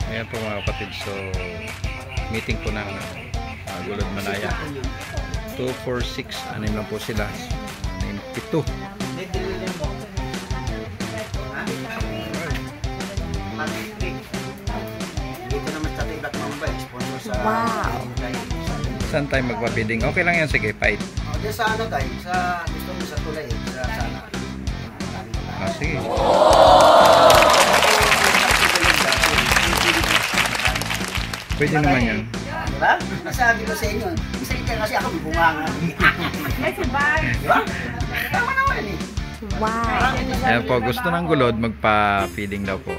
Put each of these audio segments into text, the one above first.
Ayan po mga kapatid. So, meeting po ng Gulod Manaya. 2, 4, 6. Anim lang po sila. 7. Wow. Saan tayo magpapiding? Okay lang yan. Sige, fight. Diyan sa ano tayo? Sa gusto mo sa tulay. Sa sana. Sige. Pwede naman yan. Diba? Nasabi ko sa inyo. Isa ito kasi ako bumanga. May sabay. Diba? Tama naman eh. Wow. Ayan po, gusto ng Gulod magpa-feeding daw po.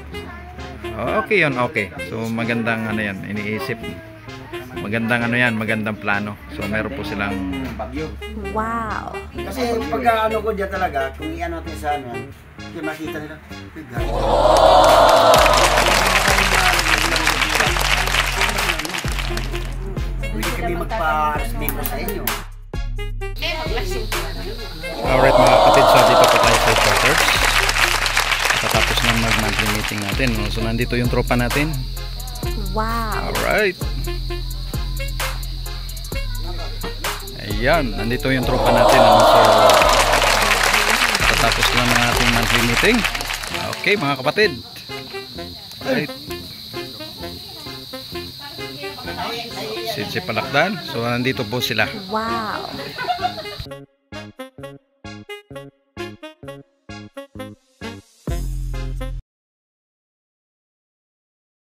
Okay yun, okay. So magandang ano yan, iniisip. Magandang ano yan, magandang plano. So meron po silang Bagyo. Wow. Kasi pagka ano ko dyan talaga, kung i-ano natin sa ano yan, kaya makita nila. Pwede kami magpa-membro sa inyo. alright mga kapatid, so dito po tayo sa headquarters. Katapos na mag-monthly meeting natin, no? So nandito yung tropa natin. Wow. Alright. Ayan, nandito yung tropa natin, no? So katapos lang ng ating monthly meeting. Okay mga kapatid. Alright. Si Palakdan. So nandito po sila. Wow.